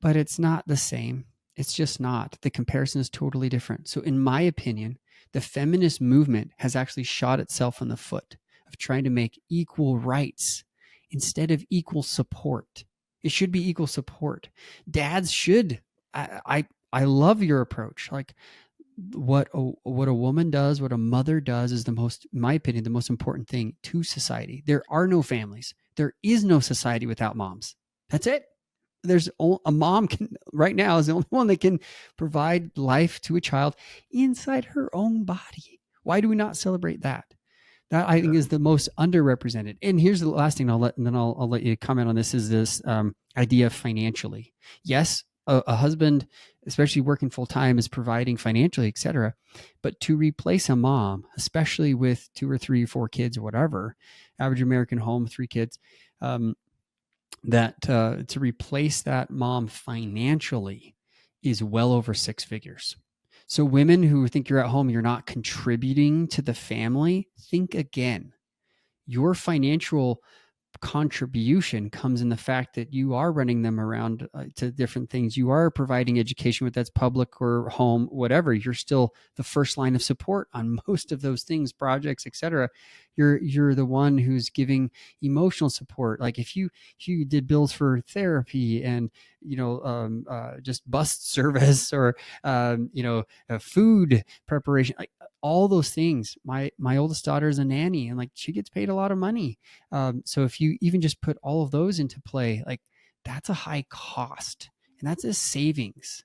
but it's not the same. It's just not. The comparison is totally different. So in my opinion, the feminist movement has actually shot itself in the foot of trying to make equal rights instead of equal support. It should be equal support. Dads should. I love your approach. Like what a woman does, what a mother does is in my opinion, the most important thing to society. There are no families. There is no society without moms. That's it. There's a mom right now is the only one that can provide life to a child inside her own body. Why do we not celebrate that? That I think is the most underrepresented. And here's the last thing and then I'll let you comment on this, is this idea of financially. Yes, a husband, especially working full time, is providing financially, etc. But to replace a mom, especially with 2 or 3 or 4 kids or whatever, average American home, 3 kids, that to replace that mom financially is well over 6 figures. So women who think you're at home, you're not contributing to the family, think again. Your financial contribution comes in the fact that you are running them around to different things. You are providing education, whether that's public or home, whatever. You're still the first line of support on most of those things, projects, etc. You're the one who's giving emotional support. Like if you did bills for therapy and just bus service or food preparation, like all those things. My oldest daughter is a nanny, and like she gets paid a lot of money. So if you even just put all of those into play, like that's a high cost, and that's a savings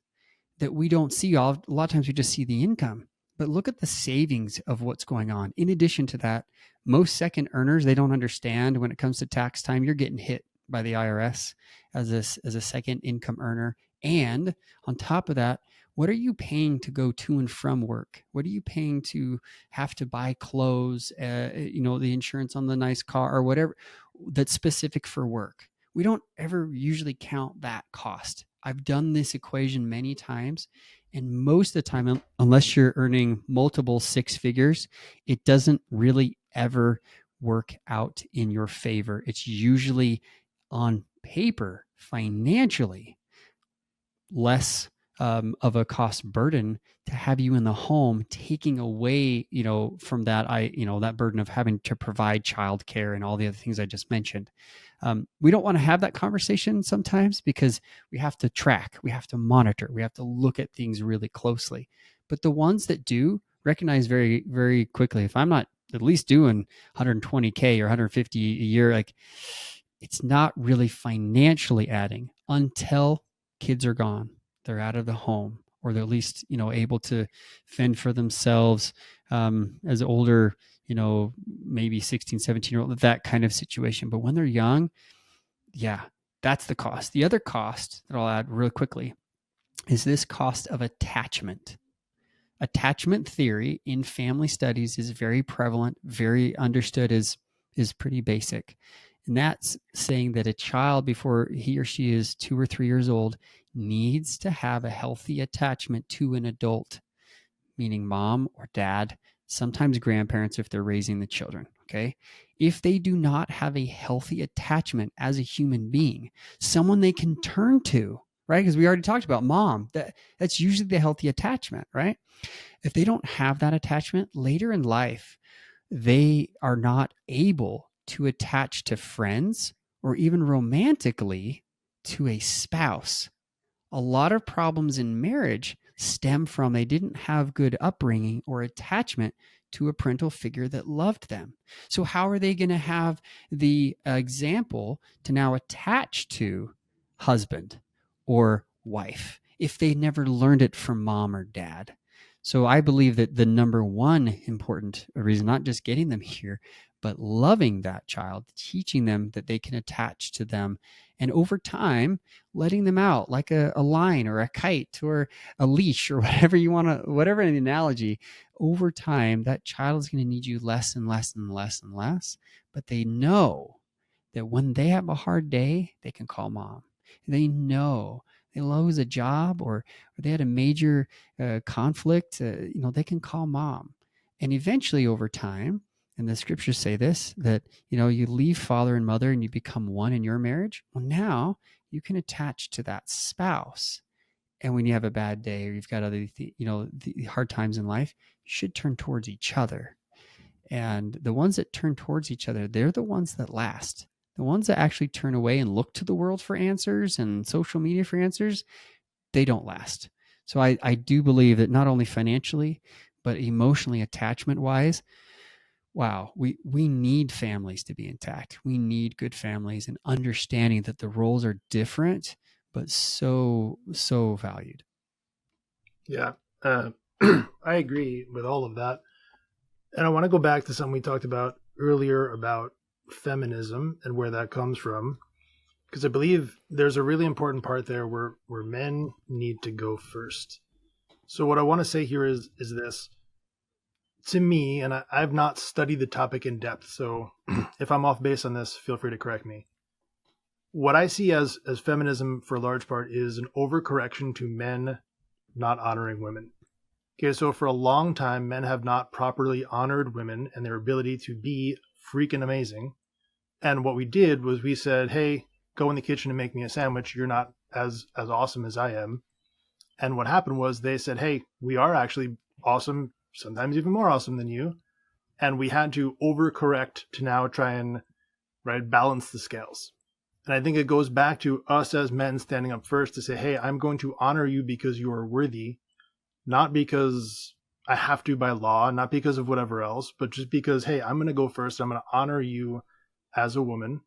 that we don't see. A lot of times we just see the income, but look at the savings of what's going on. In addition to that, most second earners, they don't understand when it comes to tax time, you're getting hit by the IRS as a second income earner. And on top of that, what are you paying to go to and from work? What are you paying to have to buy clothes, the insurance on the nice car or whatever that's specific for work? We don't ever usually count that cost. I've done this equation many times, and most of the time, unless you're earning multiple 6 figures, it doesn't really ever work out in your favor. It's usually on paper, financially, less of a cost burden to have you in the home, taking away, from that, that burden of having to provide childcare and all the other things I just mentioned. We don't want to have that conversation sometimes because we have to track, we have to monitor, we have to look at things really closely. But the ones that do recognize very, very quickly, if I'm not at least doing 120K or 150 a year, like it's not really financially adding until kids are gone, they're out of the home, or they're at least, able to fend for themselves, as older, maybe 16, 17-year-old, that kind of situation. But when they're young, yeah, that's the cost. The other cost that I'll add real quickly is this cost of attachment. Attachment theory in family studies is very prevalent, very understood, is pretty basic. And that's saying that a child, before he or she is 2 or 3 years old, needs to have a healthy attachment to an adult, meaning mom or dad, sometimes grandparents if they're raising the children. Okay. If they do not have a healthy attachment as a human being, someone they can turn to, right? Because we already talked about mom, that's usually the healthy attachment, right? If they don't have that attachment later in life, they are not able to attach to friends or even romantically to a spouse. A lot of problems in marriage stem from they didn't have good upbringing or attachment to a parental figure that loved them. So, how are they going to have the example to now attach to husband or wife if they never learned it from mom or dad? So, I believe that the number one important reason, not just getting them here, but loving that child, teaching them that they can attach to them, and over time, letting them out like a line or a kite or a leash or whatever you want to, whatever an analogy. Over time, that child is going to need you less and less and less and less. But they know that when they have a hard day, they can call mom. They know they lose a job, or they had a major conflict, they can call mom. And eventually, over time, and the scriptures say this, that, you leave father and mother and you become one in your marriage. Well, now you can attach to that spouse. And when you have a bad day or you've got other, the hard times in life, you should turn towards each other. And the ones that turn towards each other, they're the ones that last. The ones that actually turn away and look to the world for answers and social media for answers, they don't last. So I do believe that not only financially, but emotionally, attachment wise, wow, we need families to be intact. We need good families and understanding that the roles are different, but so, so valued. Yeah, I agree with all of that. And I want to go back to something we talked about earlier about feminism and where that comes from, because I believe there's a really important part there where men need to go first. So what I want to say here is this. To me, and I've not studied the topic in depth, so if I'm off base on this, feel free to correct me. What I see as feminism for a large part is an overcorrection to men not honoring women. Okay, so for a long time, men have not properly honored women and their ability to be freaking amazing. And what we did was we said, hey, go in the kitchen and make me a sandwich. You're not as awesome as I am. And what happened was they said, hey, we are actually awesome, sometimes even more awesome than you. And we had to overcorrect to now try and balance the scales. And I think it goes back to us as men standing up first to say, hey, I'm going to honor you because you are worthy, not because I have to by law, not because of whatever else, but just because, hey, I'm going to go first. I'm going to honor you as a woman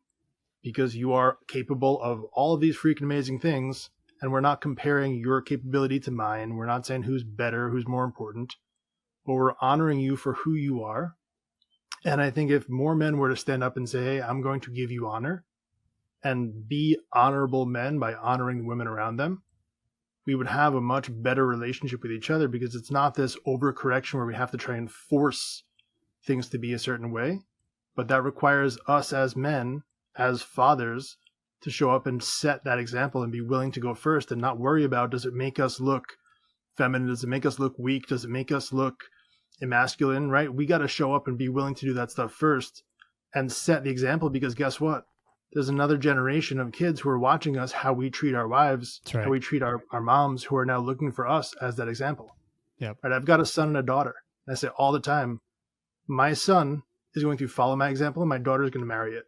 because you are capable of all of these freaking amazing things. And we're not comparing your capability to mine. We're not saying who's better, who's more important, but we're honoring you for who you are. And I think if more men were to stand up and say, hey, I'm going to give you honor and be honorable men by honoring the women around them, we would have a much better relationship with each other, because it's not this overcorrection where we have to try and force things to be a certain way, but that requires us as men, as fathers, to show up and set that example and be willing to go first and not worry about, does it make us look feminine? Does it make us look weak? Does it make us look emasculine, right? We got to show up and be willing to do that stuff first and set the example, because guess what? there's another generation of kids who are watching us, how we treat our wives, That's how right. we treat our moms, who are now looking for us as that example. Yep. Right? I've got a son and a daughter. And I say all the time, my son is going to follow my example and my daughter is going to marry it.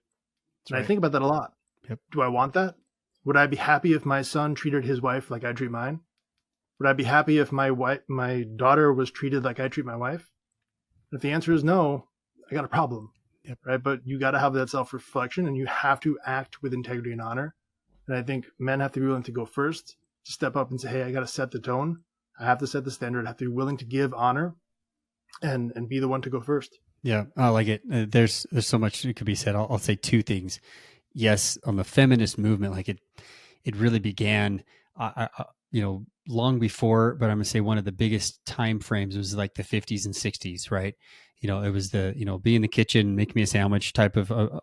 That's And I right. think about that a lot. Yep. Do I want that? Would I be happy if my son treated his wife like I treat mine? Would I be happy if my daughter was treated like I treat my wife? If the answer is no, I got a problem. Yep. Right? But you got to have that self-reflection and you have to act with integrity and honor. And I think men have to be willing to go first, to step up and say, hey, I got to set the tone. I have to set the standard. I have to be willing to give honor and be the one to go first. Yeah, I like it. There's so much that could be said. I'll say two things. Yes, on the feminist movement, like it really began, long before. But I'm gonna say one of the biggest time frames was like the 50s and 60s, right? It was the be in the kitchen, make me a sandwich type of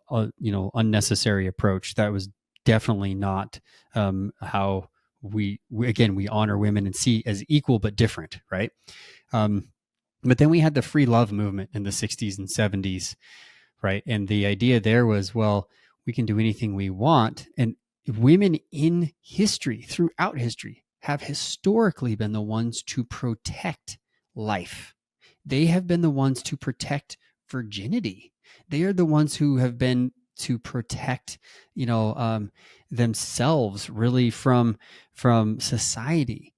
unnecessary approach. That was definitely not how we again we honor women and see as equal but different, right? But then we had the free love movement in the 60s and 70s, right? And the idea there was, well, we can do anything we want. And women in history, throughout history, have historically been the ones to protect life. They have been the ones to protect virginity. They are the ones who have been to protect, themselves really from society.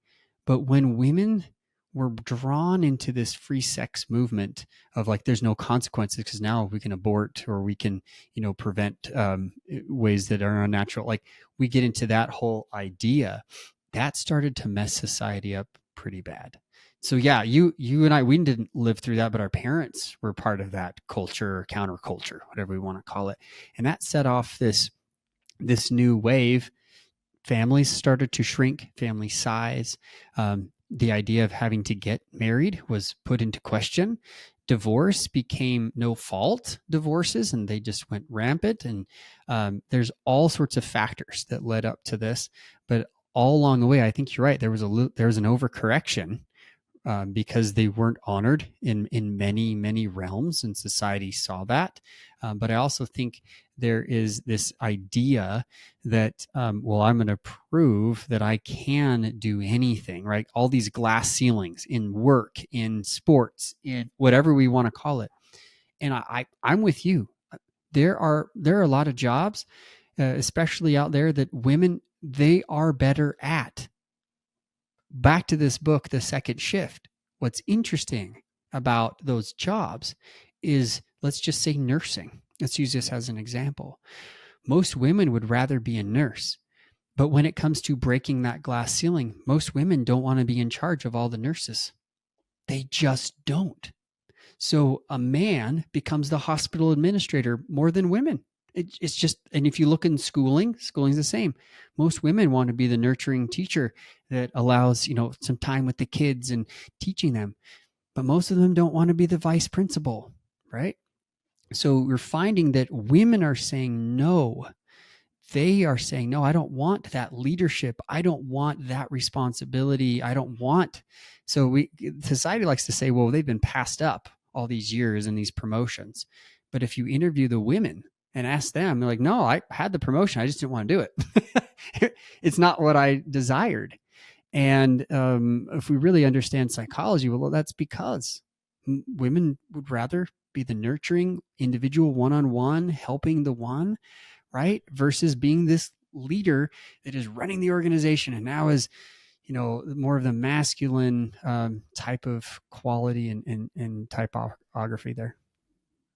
But when women were drawn into this free sex movement of like there's no consequences because now we can abort or we can prevent ways that are unnatural, like we get into that whole idea that started to mess society up pretty bad. So yeah, you and I, we didn't live through that, but our parents were part of that culture or counterculture, whatever we want to call it, and that set off this new wave. Families started to shrink, family size. The idea of having to get married was put into question. Divorce became no fault divorces, and they just went rampant. And there's all sorts of factors that led up to this. But all along the way, I think you're right. There was an overcorrection because they weren't honored in many realms, and society saw that. But I also think there is this idea that well, I'm going to prove that I can do anything, right? All these glass ceilings in work, in sports, in whatever we want to call it. And I'm with you. There are a lot of jobs, especially out there, that women, they are better at. Back to this book, The Second Shift. What's interesting about those jobs is, let's just say nursing. Let's use this as an example. Most women would rather be a nurse. But when it comes to breaking that glass ceiling, most women don't want to be in charge of all the nurses. They just don't. So a man becomes the hospital administrator more than women. It's just, and if you look in schooling's the same. Most women want to be the nurturing teacher that allows, some time with the kids and teaching them. But most of them don't want to be the vice principal, right? So we're finding that women are saying no. They are saying, no, I don't want that leadership. I don't want that responsibility. I don't want. So society likes to say, well, they've been passed up all these years in these promotions. But if you interview the women and ask them, they're like, no, I had the promotion. I just didn't want to do it. It's not what I desired. And if we really understand psychology, well, that's because women would rather be the nurturing individual one-on-one, helping the one, right? Versus being this leader that is running the organization and now is, more of the masculine type of quality and typography there.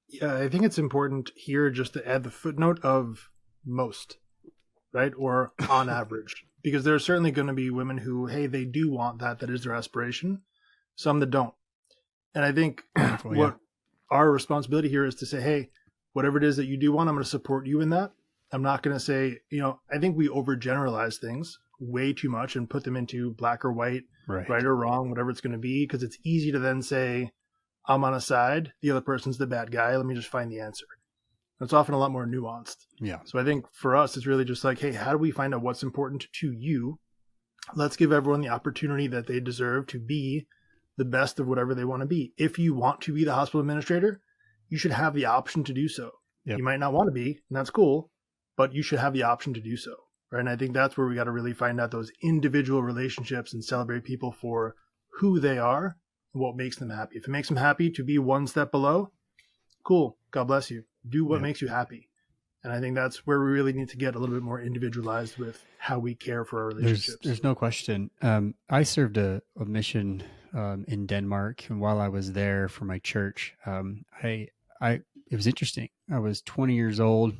Yeah, I think it's important here just to add the footnote of most, right? Or on average. Because there are certainly going to be women who, hey, they do want that. That is their aspiration. Some that don't. And I think what our responsibility here is to say, hey, whatever it is that you do want, I'm going to support you in that. I'm not going to say, I think we overgeneralize things way too much and put them into black or white, right or wrong, whatever it's going to be, because it's easy to then say, I'm on a side, the other person's the bad guy, let me just find the answer. It's often a lot more nuanced. Yeah. So I think for us, it's really just like, hey, how do we find out what's important to you? Let's give everyone the opportunity that they deserve to be the best of whatever they want to be. If you want to be the hospital administrator, you should have the option to do so. Yep. You might not want to be, and that's cool. but you should have the option to do so. Right. And I think that's where we got to really find out those individual relationships and celebrate people for who they are and what makes them happy. If it makes them happy to be one step below, cool. God bless you. Do what Yeah. makes you happy. And I think that's where we really need to get a little bit more individualized with how we care for our relationships. There's no question. I served a mission in Denmark, and while I was there for my church, I it was interesting. I was 20 years old,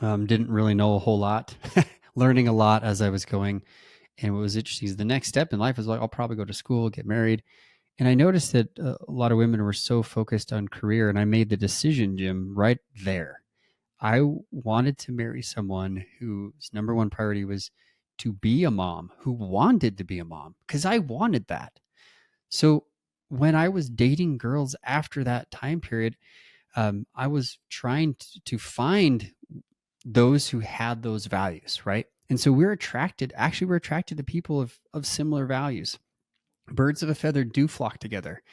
didn't really know a whole lot, learning a lot as I was going. And what was interesting is the next step in life is like I'll probably go to school, get married, and I noticed that a lot of women were so focused on career, and I made the decision, Jim, right there. I wanted to marry someone whose number one priority was to be a mom, who wanted to be a mom, because I wanted that. So when I was dating girls after that time period, I was trying to find those who had those values, right? And so we're attracted to people of similar values. Birds of a feather do flock together.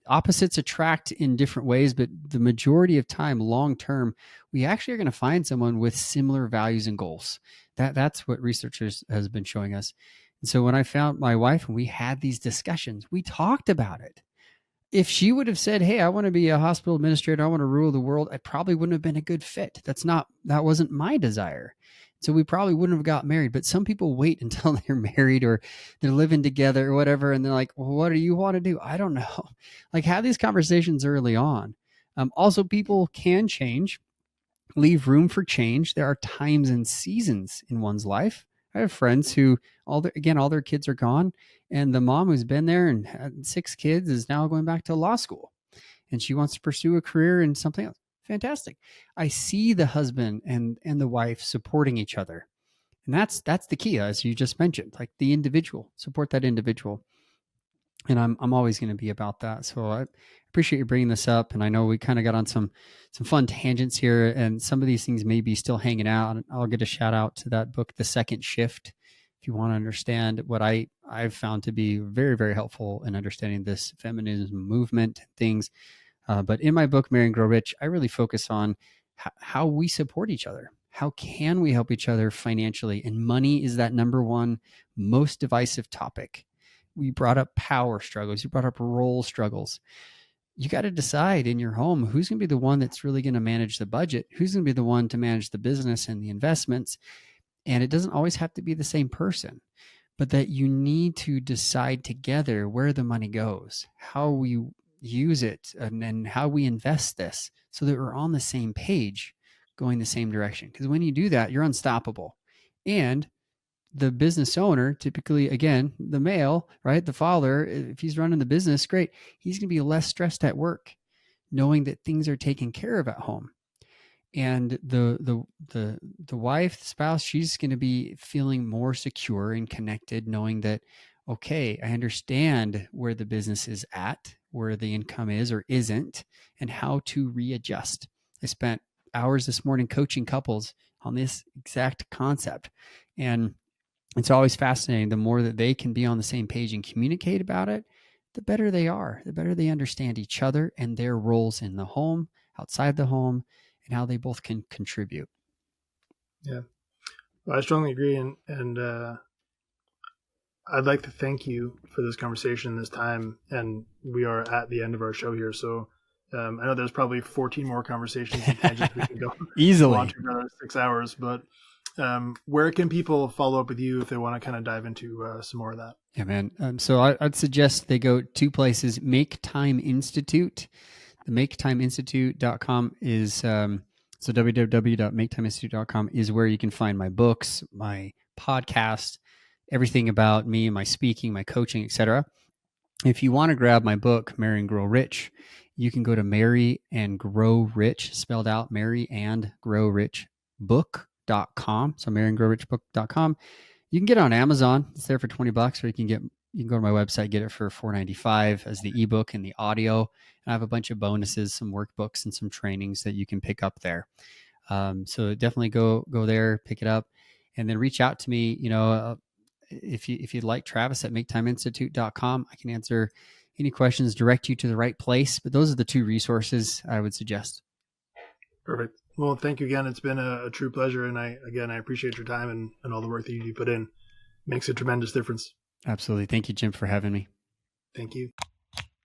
Opposites attract in different ways, but the majority of time, long term, we actually are going to find someone with similar values and goals. That's what researchers has been showing us. And so when I found my wife and we had these discussions, we talked about it. If she would have said, "Hey, I want to be a hospital administrator, I want to rule the world," I probably wouldn't have been a good fit. That wasn't my desire. So we probably wouldn't have got married. But some people wait until they're married or they're living together or whatever, and they're like, "Well, what do you want to do?" I don't know. Like, have these conversations early on. Also, people can change. Leave room for change. There are times and seasons in one's life. I have friends who all their kids are gone, and the mom who's been there and had 6 kids is now going back to law school, and she wants to pursue a career in something else. Fantastic. I see the husband and the wife supporting each other, and that's the key, as you just mentioned. Like the individual, support that individual, and I'm always going to be about that. So I appreciate you bringing this up, and I know we kind of got on some fun tangents here, and some of these things may be still hanging out. And I'll get a shout out to that book, The Second Shift, if you want to understand what I've found to be very, very helpful in understanding this feminism movement and things. But in my book, Marry and Grow Rich, I really focus on how we support each other. How can we help each other financially? And money is that number one most divisive topic. We brought up power struggles. You brought up role struggles. You got to decide in your home who's going to be the one that's really going to manage the budget, who's going to be the one to manage the business and the investments. And it doesn't always have to be the same person, but that you need to decide together where the money goes, how we use it, and how we invest this so that we're on the same page going the same direction. Because when you do that, you're unstoppable. And the business owner, typically, again, the male, right? The father, if he's running the business, great. He's going to be less stressed at work, knowing that things are taken care of at home. And the wife, the spouse, she's going to be feeling more secure and connected, knowing that, okay, I understand where the business is at, where the income is or isn't, and how to readjust. I spent hours this morning coaching couples on this exact concept. And it's always fascinating. The more that they can be on the same page and communicate about it, the better they are, the better they understand each other and their roles in the home, outside the home, and how they both can contribute. Yeah, well, I strongly agree, and I'd like to thank you for this conversation, this time, and we are at the end of our show here. So I know there's probably 14 more conversations and tangents we can go on Easily. to another 6 hours, but where can people follow up with you if they want to kind of dive into some more of that? Yeah, man. So I'd suggest they go 2 places. Make Time Institute. The maketimeinstitute.com is so www.maketimeinstitute.com is where you can find my books, my podcast, everything about me, my speaking, my coaching, etc. If you want to grab my book, Marry and Grow Rich, you can go to Marry and Grow Rich, spelled out Marry and Grow Rich book.com. So marryandgrowrichbook.com. You can get it on Amazon. It's there for $20, or you can go to my website, get it for $4.95 as the ebook and the audio. And I have a bunch of bonuses, some workbooks and some trainings that you can pick up there. So definitely go there, pick it up, and then reach out to me. If you'd like, Travis at maketimeinstitute.com. I can answer any questions, direct you to the right place. But those are the two resources I would suggest. Perfect. Well, thank you again. It's been a true pleasure. And I appreciate your time and all the work that you put in. Makes a tremendous difference. Absolutely. Thank you, Jim, for having me. Thank you.